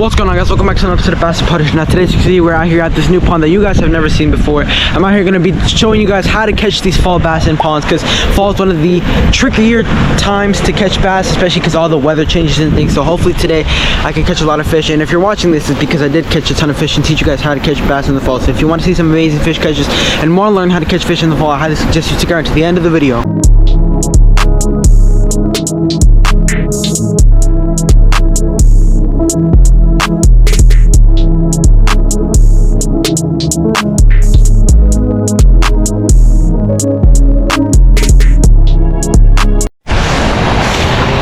What's going on, guys? Welcome back to another episode of Bass Putters. Now today, as you can see, we're out here at this new pond that you guys have never seen before. I'm out here going to be showing you guys how to catch these fall bass in ponds, because fall is one of the trickier times to catch bass, especially because all the weather changes and things. So hopefully today I can catch a lot of fish, and if you're watching this, it's because I did catch a ton of fish and teach you guys how to catch bass in the fall. So if you want to see some amazing fish catches and more learn how to catch fish in the fall, I highly suggest you stick around to the end of the video.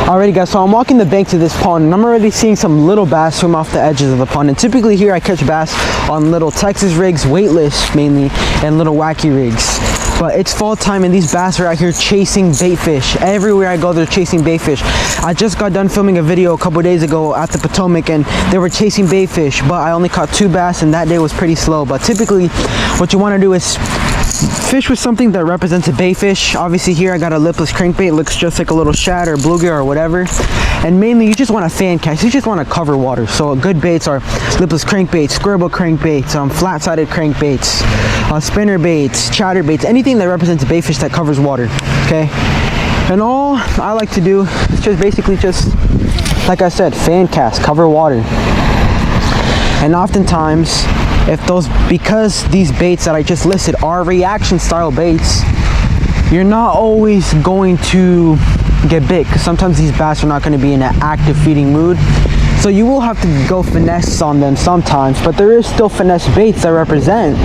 Alrighty guys, so I'm walking the banks of this pond and I'm already seeing some little bass swim off the edges of the pond. And typically here I catch bass on little Texas rigs, weightless mainly, and little wacky rigs. But it's fall time and these bass are out here chasing bait fish. Everywhere I go, they're chasing bait fish. I just got done filming a video a couple days ago at the Potomac and they were chasing bait fish, but I only caught 2 bass and that day was pretty slow. But typically what you want to do is fish with something that represents a bait fish. Obviously here I got a lipless crankbait. It looks just like a little shad or bluegill or whatever. And mainly you just want to fan cast. You just want to cover water. So good baits are lipless crankbaits, squirrel crankbaits, flat-sided crankbaits, spinner baits, chatter baits, anything that represents a bait fish that covers water. Okay. And all I like to do is just basically like I said, fan cast, cover water. And oftentimes because these baits that I just listed are reaction style baits, you're not always going to get bit, because sometimes these bass are not going to be in an active feeding mood. So you will have to go finesse on them sometimes, but there is still finesse baits that represent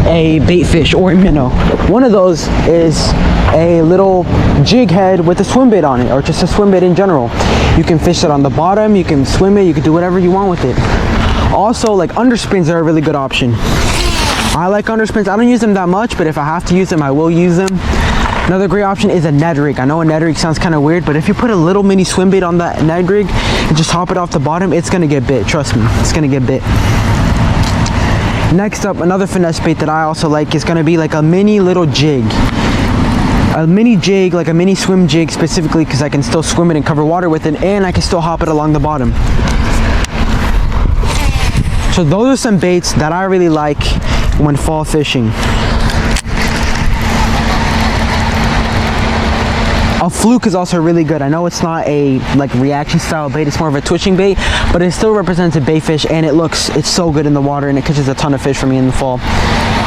a bait fish or a minnow. One of those is a little jig head with a swim bait on it, or just a swim bait in general. You can fish it on the bottom, you can swim it, you can do whatever you want with it. Also, like underspins are a really good option. I like underspins. I don't use them that much, but if I have to use them, I will use them. Another great option is a Ned rig. I know a Ned rig sounds kind of weird, but if you put a little mini swim bait on that Ned rig and just hop it off the bottom, it's gonna get bit. Trust me, it's gonna get bit. Next up, another finesse bait that I also like is gonna be like a mini little jig. A mini jig, like a mini swim jig specifically, because I can still swim it and cover water with it, and I can still hop it along the bottom. So those are some baits that I really like when fall fishing. A fluke is also really good. I know it's not a reaction style bait, it's more of a twitching bait, but it still represents a bait fish, and it's so good in the water, and it catches a ton of fish for me in the fall.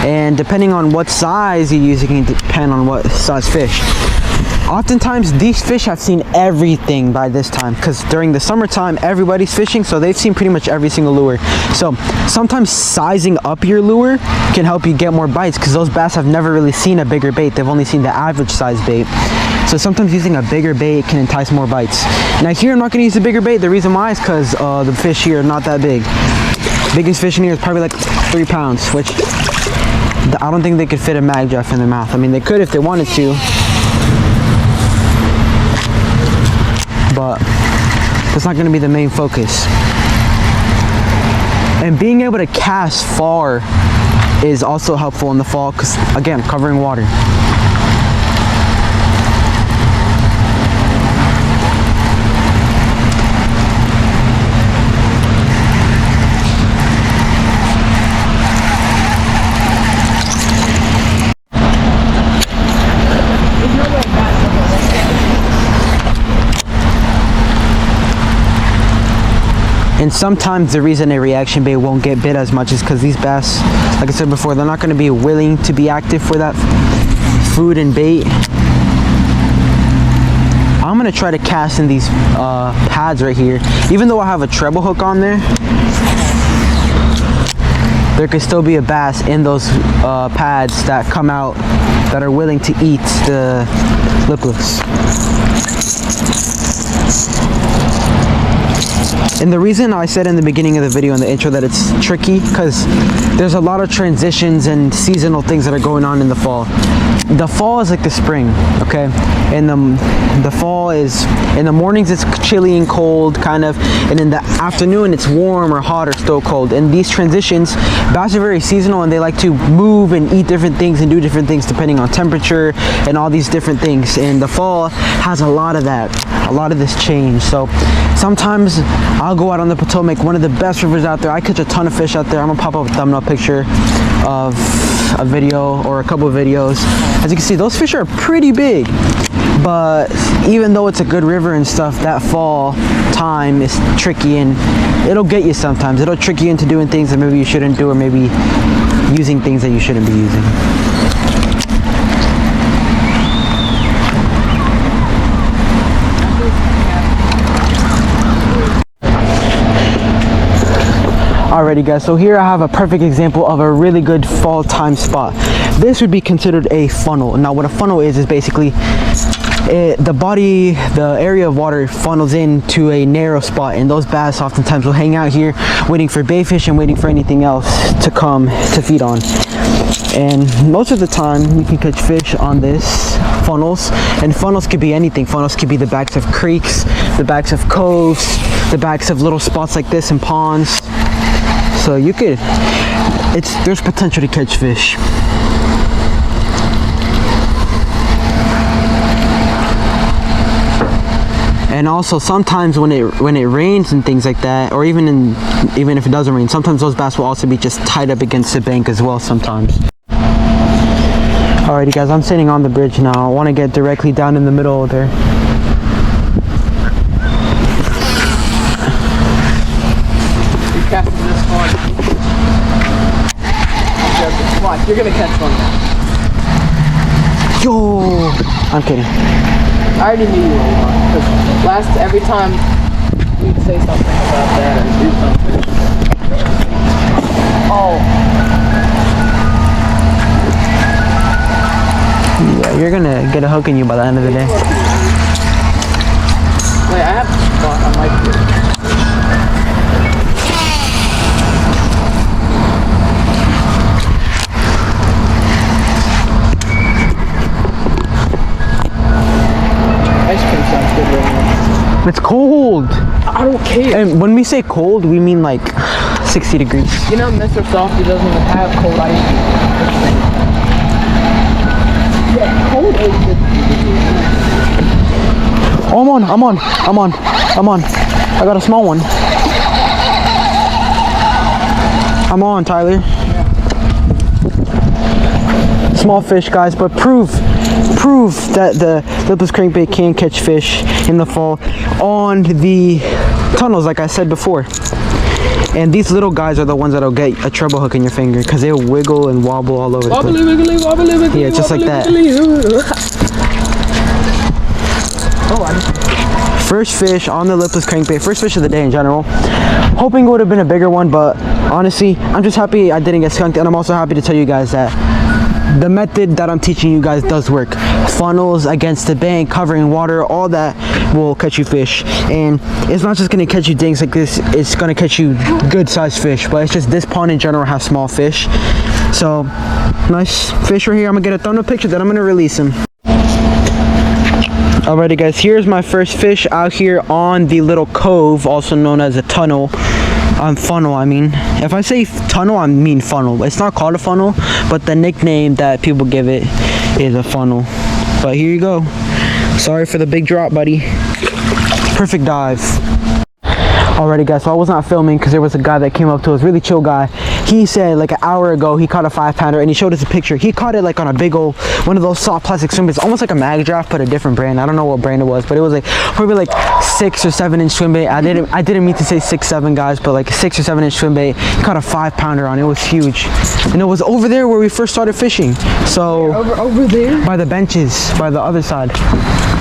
And depending on what size you use, it can depend on what size fish. Oftentimes these fish have seen everything by this time, because during the summertime everybody's fishing, so they've seen pretty much every single lure. So sometimes sizing up your lure can help you get more bites, because those bass have never really seen a bigger bait. They've only seen the average size bait. So sometimes using a bigger bait can entice more bites. Now here I'm not going to use a bigger bait. The reason why is because the fish here are not that big. Biggest fish in here is probably like 3 pounds, which I don't think they could fit a mag jeff in their mouth. I mean, they could if they wanted to, but that's not going to be the main focus. And being able to cast far is also helpful in the fall, because again, covering water. And sometimes the reason a reaction bait won't get bit as much is because these bass, like I said before, they're not going to be willing to be active for that food and bait. I'm going to try to cast in these pads right here. Even though I have a treble hook on there could still be a bass in those pads that come out that are willing to eat the lipless. And the reason I said in the beginning of the video in the intro that it's tricky, because there's a lot of transitions and seasonal things that are going on in the fall. The fall is like the spring, okay? And the fall is, in the mornings it's chilly and cold kind of, and in the afternoon it's warm or hot or still cold. And these transitions, bass are very seasonal, and they like to move and eat different things and do different things depending on temperature and all these different things. And the fall has a lot of that, a lot of this change. So Sometimes I'll go out on the Potomac, one of the best rivers out there. I catch a ton of fish out there. I'm gonna pop up a thumbnail picture of a video or a couple of videos. As you can see, those fish are pretty big. But even though it's a good river and stuff, that fall time is tricky and it'll get you sometimes. It'll trick you into doing things that maybe you shouldn't do, or maybe using things that you shouldn't be using. Alrighty guys, so here I have a perfect example of a really good fall time spot. This would be considered a funnel. Now what a funnel is basically the area of water funnels into a narrow spot, and those bass oftentimes will hang out here waiting for bait fish and waiting for anything else to come to feed on. And most of the time you can catch fish on this funnels, and funnels could be anything. Funnels could be the backs of creeks, the backs of coves, the backs of little spots like this in ponds. So you could, there's potential to catch fish. And also sometimes when it rains and things like that, or even if it doesn't rain, sometimes those bass will also be just tied up against the bank as well sometimes. Alrighty guys, I'm sitting on the bridge now. I want to get directly down in the middle there. Watch, you're gonna catch one. Yo! I'm kidding. I already knew you were one, because every time you'd say something about that or do something. Oh. Yeah, you're gonna get a hook in you by the end of the day. Wait, I have a spot on my fish. It's cold. I don't care. And when we say cold, we mean like 60 degrees. You know, Mr. Softy doesn't even have cold ice. Yeah, cold ice. Oh, I'm on. I got a small one. I'm on, Tyler. Small fish, guys, but proof that the lipless crankbait can catch fish in the fall on the tunnels, like I said before. And these little guys are the ones that'll get a treble hook in your finger because they'll wiggle and wobble all over the place. Wobbly, Yeah, just like that. First fish on the lipless crankbait, first fish of the day in general. Hoping it would have been a bigger one, but honestly, I'm just happy I didn't get skunked, and I'm also happy to tell you guys that the method that I'm teaching you guys does work. Funnels against the bank, covering water, all that will catch you fish. And it's not just gonna catch you dings like this, it's gonna catch you good sized fish, but it's just this pond in general has small fish. So, nice fish right here. I'm gonna get a thumbnail picture, then I'm gonna release him. Alrighty guys, here's my first fish out here on the little cove, also known as a tunnel. Funnel, I mean. If I say tunnel, I mean funnel. It's not called a funnel, but the nickname that people give it is a funnel. But here you go. Sorry for the big drop, buddy. Perfect dive. Alrighty guys, so I was not filming because there was a guy that came up to us, really chill guy. He said like an hour ago he caught a 5-pounder, and he showed us a picture. He caught it like on a big old, one of those soft plastic swim baits, almost like a mag draft, but a different brand. I don't know what brand it was, but it was like probably like 6 or 7 inch swim bait. I didn't mean to say 6-7 guys, but like a 6 or 7 inch swim bait. He caught a 5-pounder on it. It was huge, and it was over there where we first started fishing. So over there by the benches, by the other side.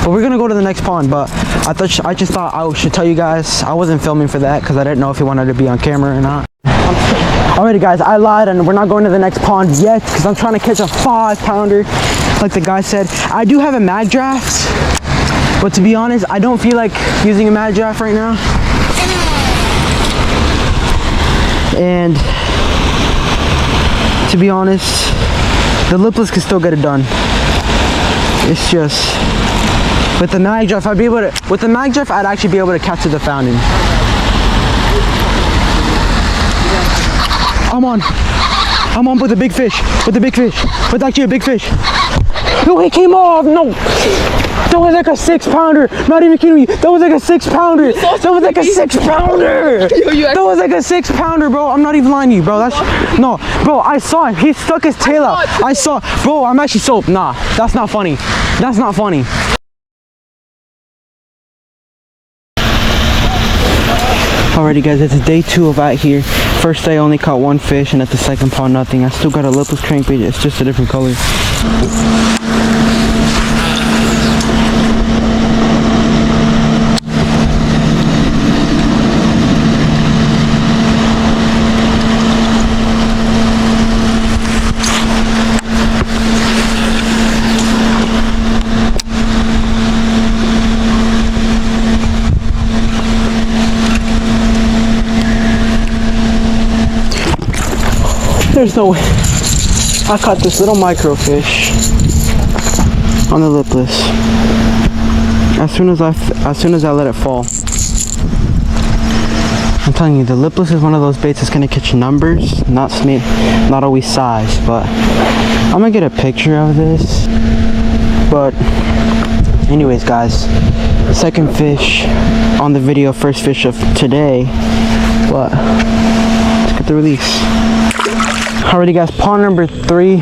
But we're gonna go to the next pond. But I just thought I should tell you guys. I wasn't filming for that because I didn't know if he wanted to be on camera or not. Alrighty guys, I lied, and we're not going to the next pond yet because I'm trying to catch a 5-pounder like the guy said. I do have a mag draft, but to be honest, I don't feel like using a mag draft right now. And to be honest, the lipless can still get it done. It's just with the mag draft, I'd actually be able to catch the fountain. I'm on with the big fish, with actually a big fish. No, he came off, no. That was like a 6-pounder. Not even kidding me. That was like a 6-pounder. That was like a 6-pounder. That was like a 6-pounder, bro. I'm not even lying to you, bro. No, bro. I saw him. He stuck his tail out. I saw, bro. I'm actually so nah. That's not funny. That's not funny. Alrighty guys, it's day 2 of out here. First day I only caught 1 fish, and at the second pond nothing. I still got a lipless crankbait, it's just a different color. There's no way. I caught this little microfish on the lipless. As soon as I let it fall. I'm telling you, the lipless is one of those baits that's gonna catch numbers, not always size. But I'm gonna get a picture of this. But anyways, guys, second fish on the video, first fish of today. But let's get the release. Alrighty guys, pond number 3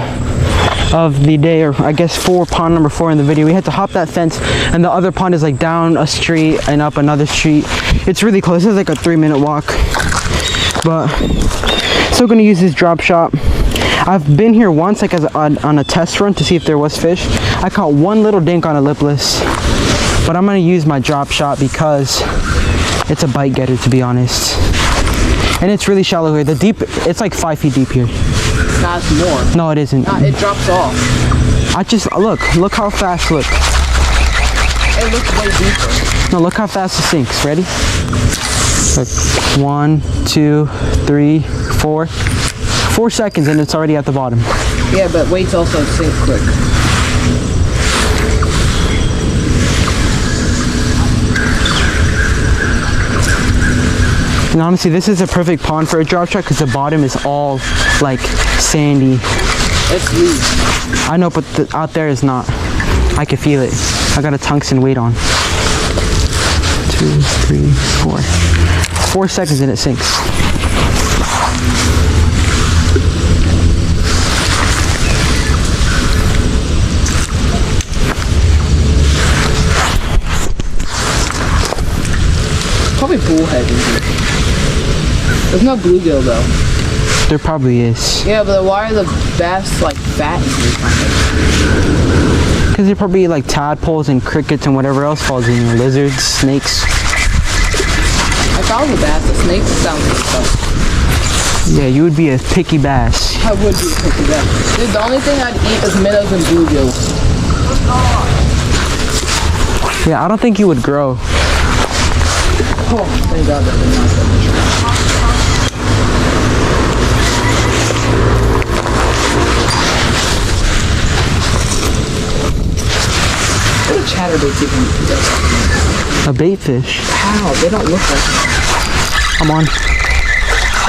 of the day, or I guess pond number 4 in the video. We had to hop that fence, and the other pond is like down a street and up another street. It's really close. It's like a 3-minute walk, but still gonna use this drop shot. I've been here once, like on a test run to see if there was fish. I caught 1 little dink on a lipless, but I'm gonna use my drop shot because it's a bite getter, to be honest. And it's really shallow here. The deep, it's like 5 feet deep here. Nah, it's more. No, it isn't. Nah, it drops off. I just, look how fast, look. It looks way deeper. No, look how fast it sinks. Ready? Look, 1, 2, 3, 4. 4 seconds and it's already at the bottom. Yeah, but weights also sink quick. And honestly, this is a perfect pond for a drop shot because the bottom is all like sandy. It's loose. I know, but out there is not. I can feel it. I got a tungsten weight on. 2, 3, 4. 4 seconds and it sinks. Probably bullhead in here. There's no bluegill though. There probably is. Yeah, but why are the bass like fat in here kind of? Because they're probably like tadpoles and crickets and whatever else falls in here. Lizards, snakes. If I was a bass, the snakes sound like stuff. Yeah, you would be a picky bass. I would be a picky bass. Dude, the only thing I'd eat is minnows and bluegills. Yeah, I don't think you would grow. Oh, thank God that did not go. What a chatterbait even does. A bait fish. How? They don't look like that. I'm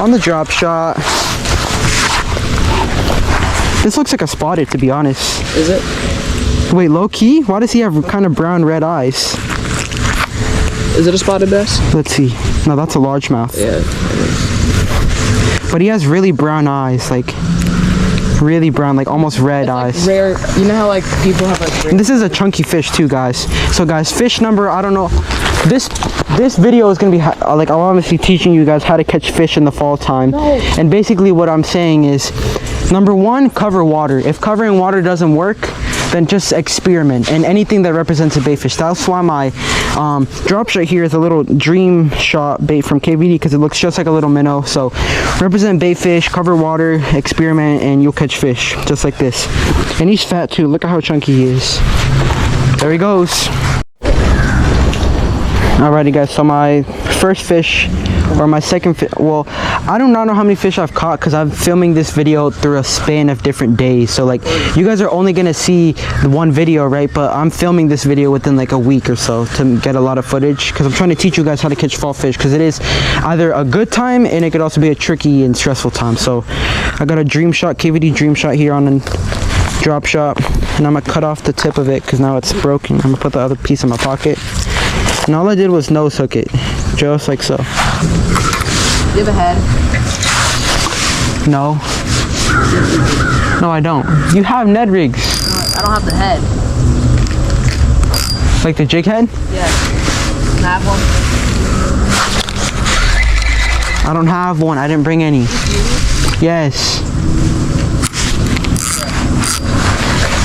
on the drop shot. This looks like a spotted, to be honest. Is it? Wait, low key? Why does he have kind of brown red eyes? Is it a spotted bass? Let's see. No, that's a largemouth. Yeah, it is. But he has really brown eyes, like really brown, like almost red eyes. Like rare. You know how like people have like rare. And this is a chunky fish too, guys. So guys, fish number, I don't know. This video is gonna be like, I'm obviously teaching you guys how to catch fish in the fall time. No. And basically what I'm saying is, number 1, cover water. If covering water doesn't work, then just experiment, and anything that represents a bait fish. That's why my drop shot here is a little dream shot bait from KVD, because it looks just like a little minnow. So represent bait fish, cover water, experiment, and you'll catch fish just like this. And he's fat too. Look at how chunky he is. There he goes. Alrighty guys, so my first fish, or my second fish, well, I do not know how many fish I've caught because I'm filming this video through a span of different days. So like, you guys are only gonna see the one video, right? But I'm filming this video within like a week or so to get a lot of footage, because I'm trying to teach you guys how to catch fall fish, because it is either a good time and it could also be a tricky and stressful time. So I got a dream shot, KVD dream shot here on drop shot, and I'm gonna cut off the tip of it because now it's broken. I'm gonna put the other piece in my pocket. And all I did was nose hook it, just like so. Do you have a head? No. No, I don't. You have Ned rigs. I don't have the head. Like the jig head? Yes. Can I have one? I don't have one. I didn't bring any. Yes.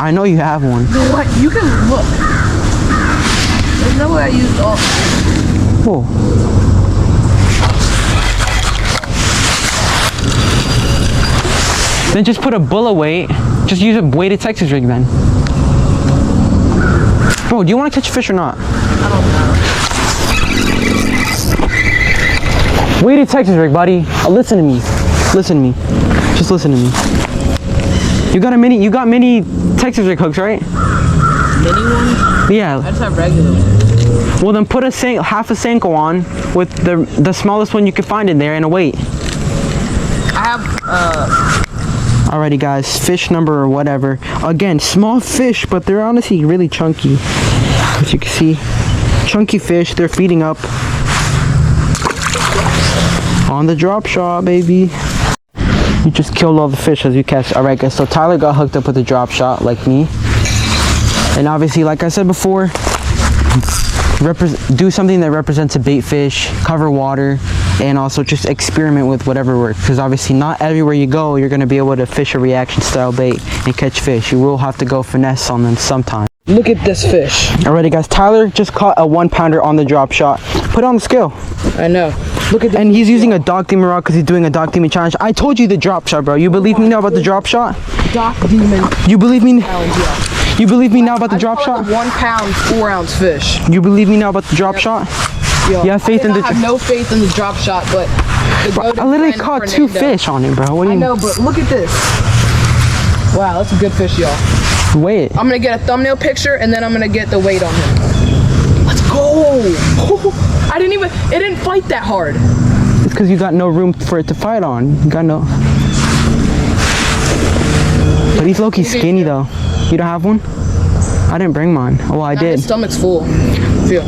I know you have one. What? You can look. There's no way I used all. Whoa. Then just put a bullet weight. Just use a weighted Texas rig then. Bro, do you want to catch a fish or not? I don't know. Weighted Texas rig, buddy. Listen to me. Listen to me. Just listen to me. You got mini Texas rig hooks, right? Mini ones? Yeah. I just have regular ones. Well, then put half a Senko on with the smallest one you can find in there and a weight. I have Alrighty, guys. Fish number or whatever. Again, small fish, but they're honestly really chunky. As you can see, chunky fish. They're feeding up on the drop shot, baby. You just killed all the fish as you catch. Alright, guys. So Tyler got hooked up with a drop shot like me. And obviously, like I said before, do something that represents a bait fish, cover water, and also just experiment with whatever works. Because obviously not everywhere you go, you're going to be able to fish a reaction style bait and catch fish. You will have to go finesse on them sometime. Look at this fish. Alrighty, guys. Tyler just caught a 1 pounder on the drop shot. Put it on the scale. I know. Look at this. And he's using a Dock Demon rod because he's doing a Dock Demon challenge. I told you the drop shot, bro. You believe me now about the drop shot? Dock Demon You believe me? challenge, yeah. You believe me now about the drop shot? 1 pound, 4 ounce fish. You believe me now about the drop shot? Yo, You have faith in the. I have no faith in the drop shot, but I literally caught 2 fish on it, bro. What do you I know, but look at this. Wow, that's a good fish, y'all. Weigh it. I'm gonna get a thumbnail picture and then I'm gonna get the weight on him. Let's go! It didn't fight that hard. It's because you got no room for it to fight on. You got no. But he's low-key skinny though. You don't have one? I didn't bring mine. Oh, well, I did. His stomach's full. Feel.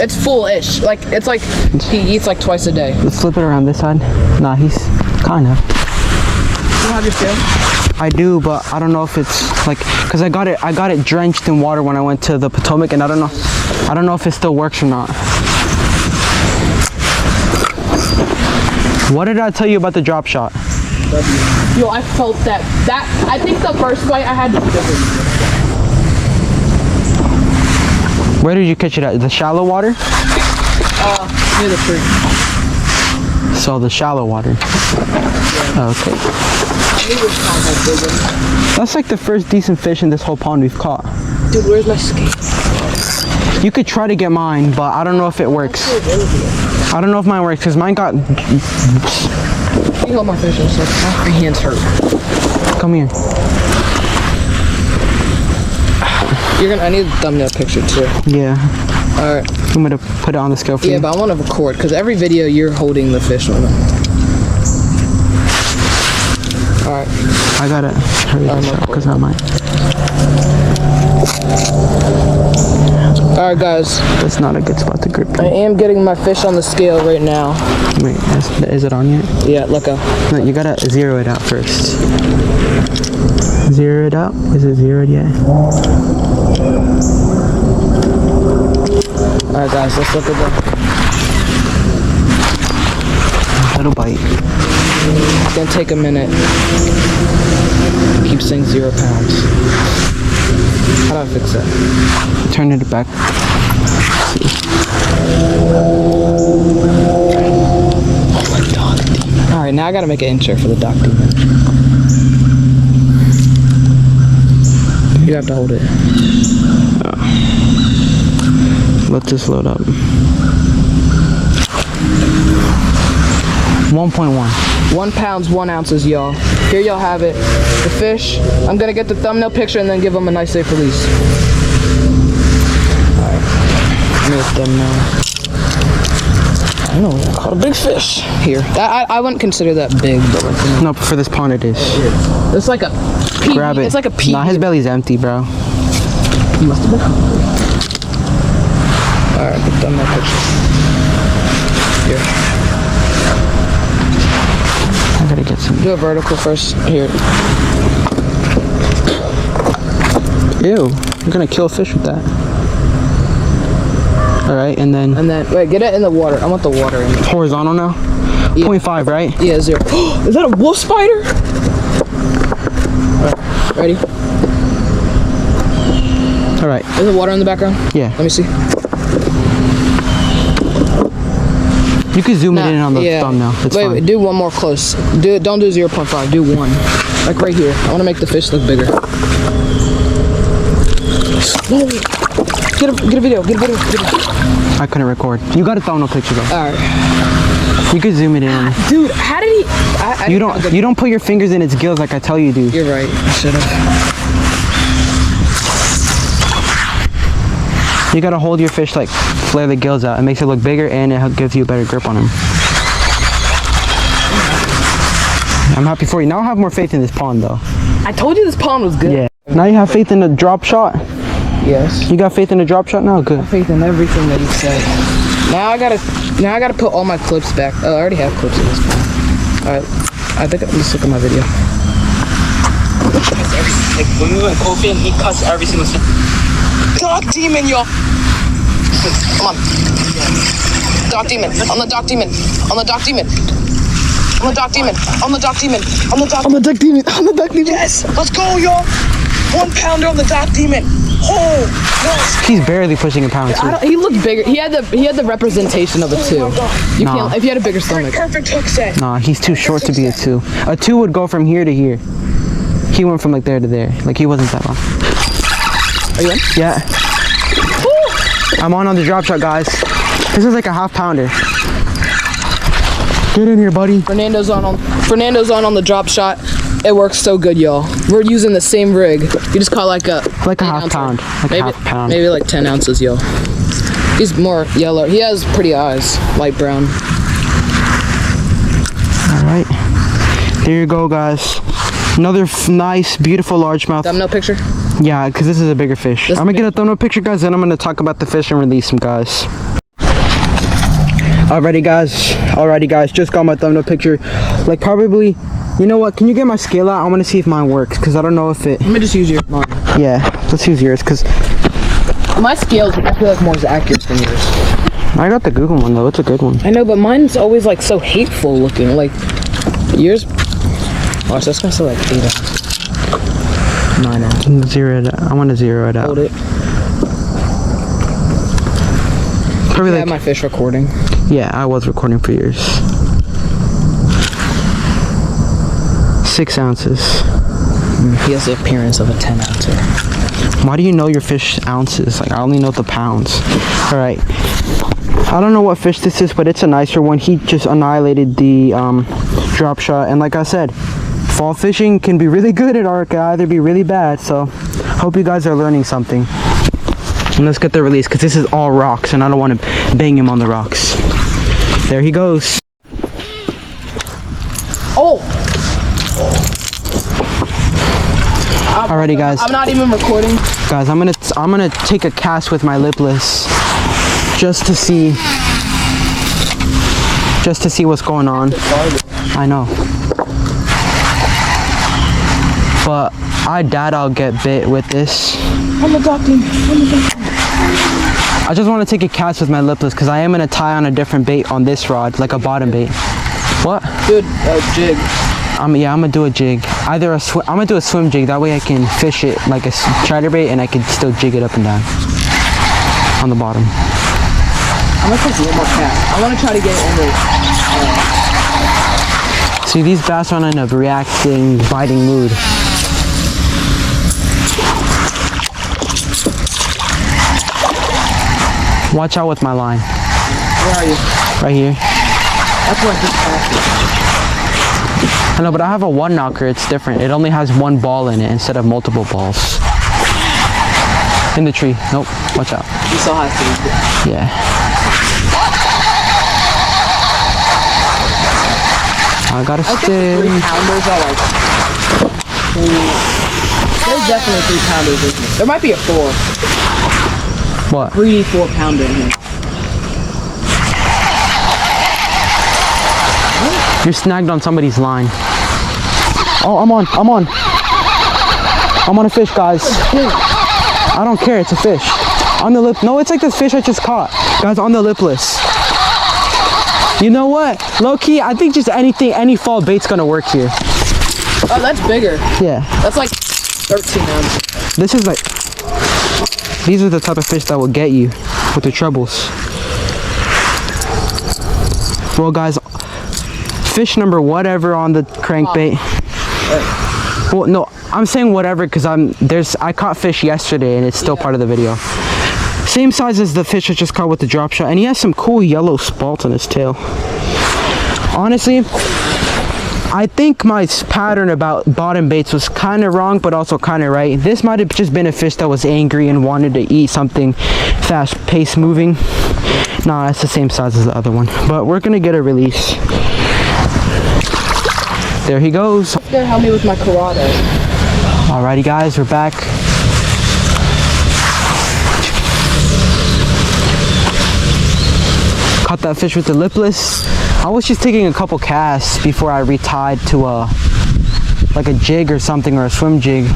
It's full-ish. It's like he eats like twice a day. Let's flip it around this side. Nah, he's kind of. You don't have your scale? I do, but I don't know if it's like, cause I got it drenched in water when I went to the Potomac, and I don't know if it still works or not. What did I tell you about the drop shot? Yo, I felt that. I think the first bite I had was different. Where did you catch it at? The shallow water? Near the tree. So the shallow water. Yeah. Okay. That's like the first decent fish in this whole pond we've caught. Dude, where's my skate? You could try to get mine, but I don't know if it works. I don't know if mine works because mine got. Can you hold my fish in a second? My hands hurt. Come here. I need a thumbnail picture too. Yeah. Alright. I'm gonna put it on the scale for you. Yeah, but I want to record because every video you're holding the fish on it. Alright. I gotta hurry this up because I might. Alright, guys. That's not a good spot to grip. I am getting my fish on the scale right now. Wait, is it on yet? Yeah, look up. No, you gotta zero it out first. Zero it out? Is it zeroed yet? Alright, guys, let's look at that. Little bite. It's gonna take a minute. Keep saying 0 pounds. How do I fix that? Turn it back. Oh my Dock Demon. Alright, now I gotta make an intro for the Dock Demon. You have to hold it. Let this load up. 1.1. 1 pound, 1 ounces, y'all. Here y'all have it. The fish. I'm gonna get the thumbnail picture and then give them a nice safe release. Alright. Let me thumbnail. I know, caught a big fish here. I wouldn't consider that big, but like, No, but for this pond it is. it's like a PB. Grab it. It's like a PB. Nah, his belly's empty, bro. He must have been hungry. Alright, I've done my picture. Here. I gotta get some. Do a vertical first. Here. Ew, you're gonna kill a fish with that. Alright, and then Wait, get it in the water. I want the water in it. horizontal now? Yeah. 0.5, right? Yeah, 0. Is that a wolf spider? Alright, ready? Alright. Is the water in the background? Yeah. Let me see. You can zoom it in on the thumbnail. It's fine. Wait, do one more close. Don't do 0.5, do 1. Like right here. I want to make the fish look bigger. Whoa. Get a video. I couldn't record. You got a thumbnail picture though. Alright. You could zoom it in. Dude, how did he... You don't put your fingers in its gills like I tell you to. You're right. I should have. You gotta hold your fish, like flare the gills out. It makes it look bigger and it gives you a better grip on him. I'm happy for you. Now I have more faith in this pond though. I told you this pond was good. Yeah. Now you have faith in the drop shot? Yes. You got faith in the drop shot now? Good. I have faith in everything that you said. Now I gotta put all my clips back. Oh, I already have clips in this pond. Alright. I think let's look at my video. Like when we went golfing, he cuts every single thing. Dock demon, yo! Come on. Dock demon. On the dock demon. On the dock demon. On the dock demon. On the dock demon. On the dock. On the duck demon. On the duck demon. Yes! Let's go, yo! 1 pounder on the dock demon. Oh, yes! He's barely pushing a pound too. He looked bigger. He had the representation of a 2. You Nah. can't if you had a bigger stomach. Perfect hook set. Nah, he's too short to be a 2. A 2 would go from here to here. He went from like there to there. Like he wasn't that long. Are you in? Yeah. I'm on the drop shot, guys. This is like a half pounder. Get in here, buddy. Fernando's on the drop shot. It works so good, y'all. We're using the same rig. You just caught like a half pound. maybe, half pound. Maybe like 10 ounces, yo. He's more yellow. He has pretty eyes, light brown. All right. There you go, guys. Another nice, beautiful largemouth. Thumbnail picture. Yeah, because this is a bigger fish. I'm gonna get a thumbnail picture, guys, then I'm gonna talk about the fish and release them, guys. Alrighty, guys, just got my thumbnail picture. Like, probably, you know what, can you get my scale out? I want to see if mine works, because I don't know if it... Let me just use your mine. Yeah, let's use yours, because... My scales, I feel like, more accurate than yours. I got the Google one, though. It's a good one. I know, but mine's always, like, so hateful looking. Like, yours... Watch, that's gonna say, like, 8 ounces. 9 ounces. Zero it out. I want to zero it out. Hold it. Probably I like... have my fish recording. Yeah, I was recording for yours. 6 ounces. He has the appearance of a 10 ouncer. Why do you know your fish ounces? Like, I only know the pounds. Alright. I don't know what fish this is, but it's a nicer one. He just annihilated the drop shot. And like I said, fall fishing can be really good at art, can either be really bad. So, hope you guys are learning something. And let's get the release, because this is all rocks, and I don't want to bang him on the rocks. There he goes. Oh! Alrighty, guys. I'm not even recording. Guys, I'm gonna take a cast with my Lipless, just to see what's going on. I know. But I doubt I'll get bit with this. I'm the doctor. I just want to take a cast with my Lipless, because I am gonna tie on a different bait on this rod, like a bottom bait. What? Dude, jig. I'm gonna do a jig. I'm gonna do a swim jig. That way I can fish it like a chatterbait, and I can still jig it up and down on the bottom. I'm gonna take one more cast. I want to try to get it in there. See, these bass are in a reacting, biting mood. Watch out with my line. Where are you? Right here. That's what this cast is. I know, but I have a one knocker. It's different. It only has one ball in it instead of multiple balls. In the tree. Nope. Watch out. You saw how I saved it. Yeah. I got a I think the stick. 3-pounders are like. There's definitely 3-pounders in here. There might be a 4. What? 3 4-pounder in here. You're snagged on somebody's line. Oh, I'm on a fish, guys. I don't care, it's a fish. On the lip, no, it's like this fish I just caught. Guys, on the lipless. You know what? Low key, I think just any fall bait's gonna work here. Oh, that's bigger. Yeah. That's like 13 ounces. This is like, these are the type of fish that will get you with the trebles. Well, guys, fish number whatever on the crankbait. Well, no, I'm saying whatever because I caught fish yesterday and it's still part of the video. Same size as the fish I just caught with the drop shot, and he has some cool yellow spots on his tail. Honestly, I think my pattern about bottom baits was kind of wrong, but also kind of right. This might have just been a fish that was angry and wanted to eat something fast-paced moving. Nah, it's the same size as the other one, but we're gonna get a release. There he goes. There, help me with my karate. Alrighty, guys, we're back. Caught that fish with the lipless. I was just taking a couple casts before I retied to like a jig or something, or a swim jig.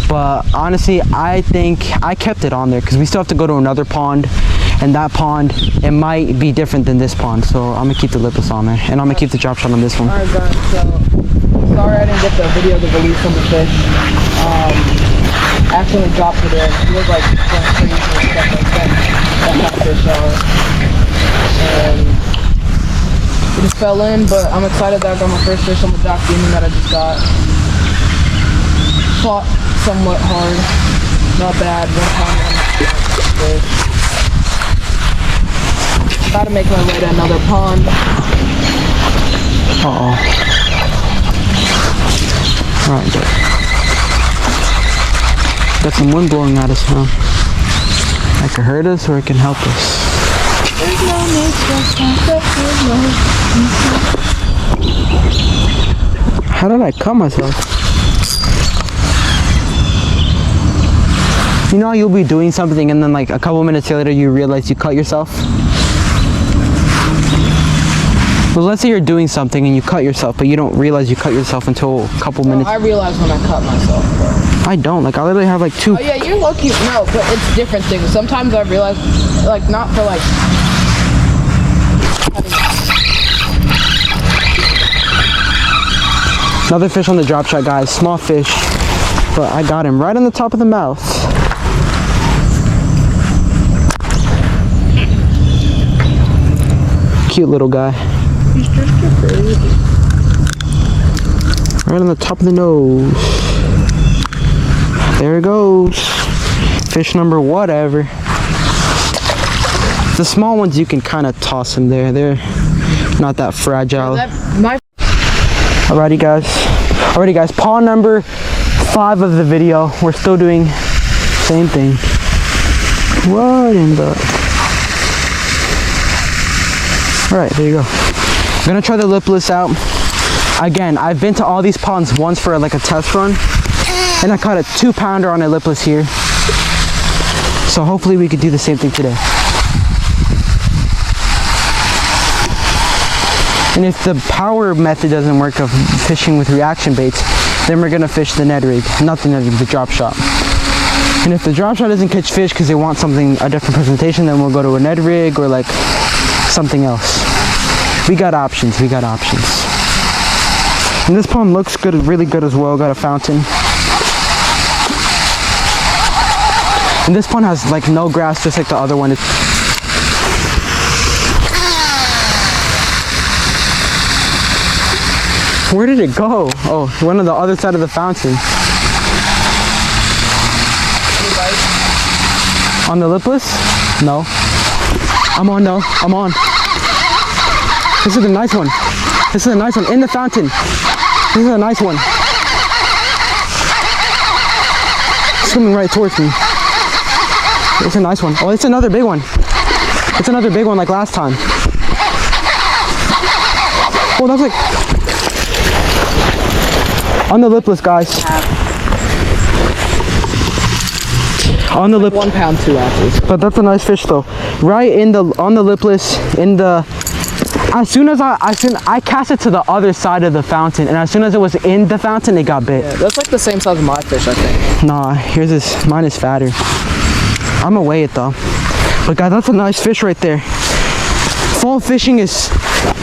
But honestly, I think I kept it on there because we still have to go to another pond, and that pond, it might be different than this pond. So I'm gonna keep the lipless on there, and I'm gonna keep the drop shot on this one. Alright guys, so sorry I didn't get the video of the release on the fish. Accidentally dropped it in. He was like going crazy and stuff like that. That's how fish are. And it just fell in, but I'm excited that I got my first fish on the dock demon that I just got. Fought somewhat hard. Not bad. 1 pound fish. Gotta make my way to another pond. Uh-oh. Alright, good. Got some wind blowing at us now. That could hurt us or it can help us. How did I cut myself? You know how you'll be doing something and then like a couple minutes later you realize you cut yourself? Well, let's say you're doing something and you cut yourself, but you don't realize you cut yourself until a couple minutes. I realized when I cut myself, bro. I don't. Like, I literally have like 2. Oh yeah, you're lucky. No, but it's different things. Sometimes I realize, like, not for like. Another fish on the drop shot, guys. Small fish, but I got him right on the top of the mouth. Cute little guy. Right on the top of the nose. There it goes. Fish number whatever. The small ones you can kind of toss them there. They're not that fragile. Alrighty guys, paw number 5 of the video. We're still doing same thing. What in the... Alright, there you go. I'm gonna try the lipless out. Again, I've been to all these ponds once for like a test run, and I caught a 2-pounder on a lipless here. So hopefully we could do the same thing today. And if the power method doesn't work of fishing with reaction baits, then we're gonna fish the Ned rig, not the drop shot. And if the drop shot doesn't catch fish because they want something, a different presentation, then we'll go to a Ned rig or like something else. We got options. And this pond looks good, really good as well. Got a fountain. And this pond has like no grass, just like the other one. Where did it go? Oh, it went on the other side of the fountain. On the lipless? No. I'm on. This is a nice one. In the fountain. This is a nice one. Swimming right towards me. It's a nice one. Oh, it's another big one. Like last time. Oh, that's like... On the lipless, guys. On the lip, 1 pound 2 ounces. but that's a nice fish though. Right in the on the lipless, in the as soon as I cast it to the other side of the fountain, and as soon as it was in the fountain, it got bit. Yeah, that's like the same size as my fish, I think. Nah, here's this. Mine is fatter. I'm gonna weigh it though. But guys, that's a nice fish right there. Fall fishing is.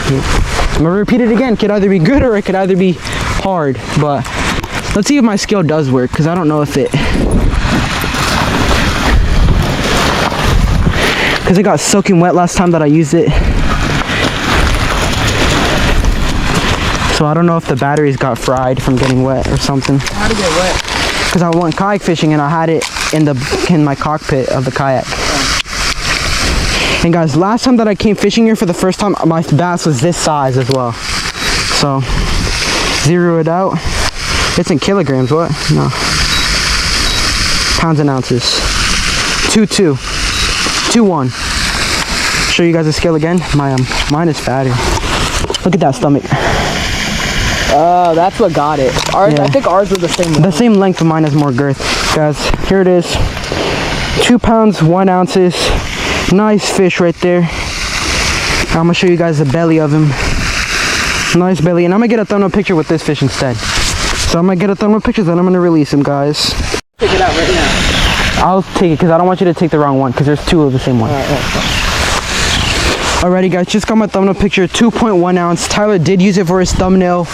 I'm gonna repeat it again. Could either be good or it could either be hard. But let's see if my skill does work, because I don't know if it. Because it got soaking wet last time that I used it. So I don't know if the batteries got fried from getting wet or something. How'd it get wet? Because I went kayak fishing and I had it in my cockpit of the kayak. And guys, last time that I came fishing here for the first time, my bass was this size as well. So zero it out. It's in kilograms. What? No. Pounds and ounces. 2-2. 2-1. Show you guys the scale again. Mine is fatter. Look at that stomach. That's what got it. Ours, Yeah. I think ours were the same The same length, but mine has more girth. Guys, here it is. 2 pounds, 1 ounces. Nice fish right there. I'm gonna show you guys the belly of him. Nice belly, and I'm gonna get a thumbnail picture with this fish instead. So I'm gonna get a thumbnail picture, then I'm gonna release him, guys. Take it out right now. I'll take it because I don't want you to take the wrong one, because there's 2 of the same one. Alrighty guys, just got my thumbnail picture, 2.1 ounce. Tyler did use it for his thumbnail,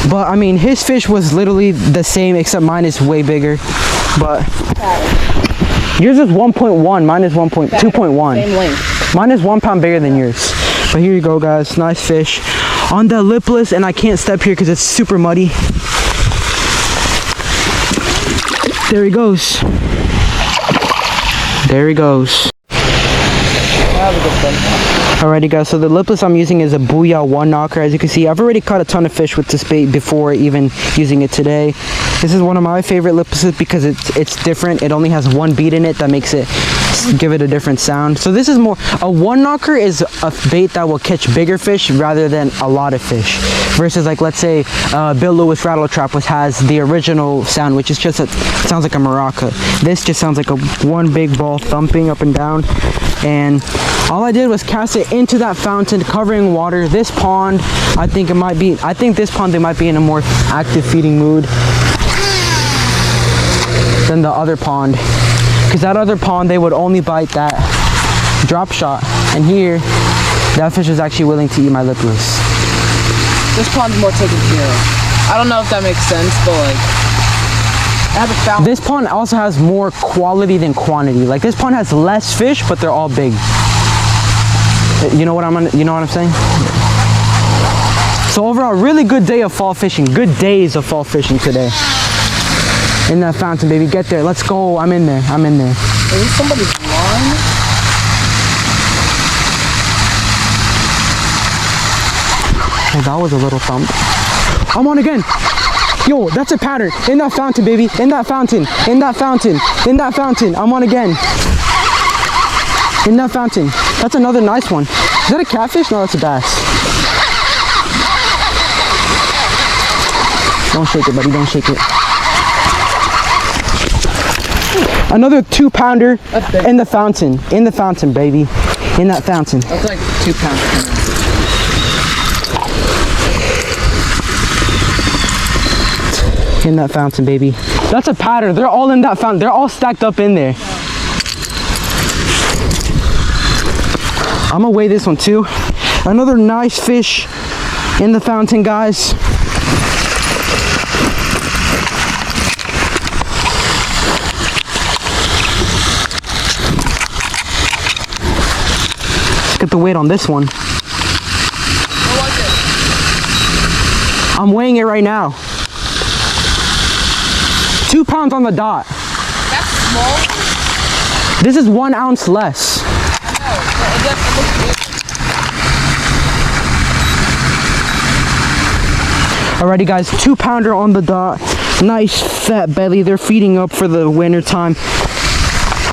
but I mean his fish was literally the same, except mine is way bigger. But yours is 1.1, mine is 2.1. Same length. Mine is 1 pound bigger than yours. But here you go guys, nice fish. On the lipless, and I can't step here because it's super muddy. There he goes. There he goes. That was a good one. Alrighty guys, so the lipless I'm using is a Booyah 1 knocker. As you can see, I've already caught a ton of fish with this bait before even using it today. This is one of my favorite liplesses because it's different. It only has 1 bead in it that makes it give it a different sound. So this is more, a 1 knocker is a bait that will catch bigger fish rather than a lot of fish. Versus like, let's say Bill Lewis rattle trap, which has the original sound, which is just sounds like a maraca. This just sounds like a 1 big ball thumping up and down. And all I did was cast it into that fountain, covering water. This pond, I think this pond they might be in a more active feeding mood than the other pond. Because that other pond, they would only bite that drop shot. And here, that fish is actually willing to eat my lipless. This pond's more taken care of. I don't know if that makes sense, but like, I have a fountain. This pond also has more quality than quantity. Like this pond has less fish, but they're all big. You know what I'm saying? So overall, really good day of fall fishing. Good days of fall fishing today. In that fountain, baby. Get there. Let's go. I'm in there. I'm in there. Is this somebody's line? Oh, that was a little thump. I'm on again. Yo, that's a pattern. In that fountain, baby. In that fountain. In that fountain. In that fountain. I'm on again. In that fountain. That's another nice one. Is that a catfish? No, that's a bass. Don't shake it, buddy. Don't shake it. Another 2 pounder in the fountain. In the fountain, baby. In that fountain. That's like 2 pounds. In that fountain, baby. That's a pattern. They're all in that fountain. They're all stacked up in there. I'm gonna weigh this one too. Another nice fish in the fountain, guys. Let's get the weight on this one. I'm weighing it right now. 2 pounds on the dot. That's small. This is 1 ounce less. Alrighty guys, 2 pounder on the dot. Nice fat belly. They're feeding up for the winter time.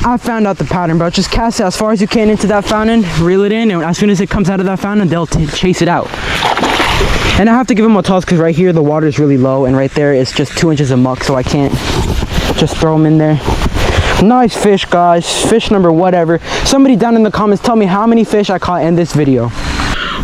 I found out the pattern, bro. Just cast it as far as you can into that fountain, reel it in, and as soon as it comes out of that fountain, they'll chase it out. And I have to give them a toss because right here the water is really low, and right there it's just 2 inches of muck, so I can't just throw them in there. Nice fish, guys. Fish number whatever. Somebody down in the comments tell me how many fish I caught in this video.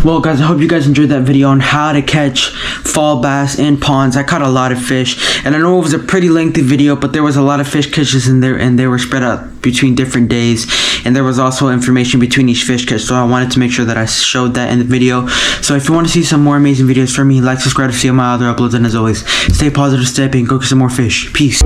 Well, guys, I hope you guys enjoyed that video on how to catch fall bass in ponds. I caught a lot of fish, and I know it was a pretty lengthy video, but there was a lot of fish catches in there, and they were spread out between different days, and there was also information between each fish catch, so I wanted to make sure that I showed that in the video. So if you want to see some more amazing videos from me, like, subscribe to see all my other uploads, and as always, stay positive, stay happy, and go catch some more fish. Peace.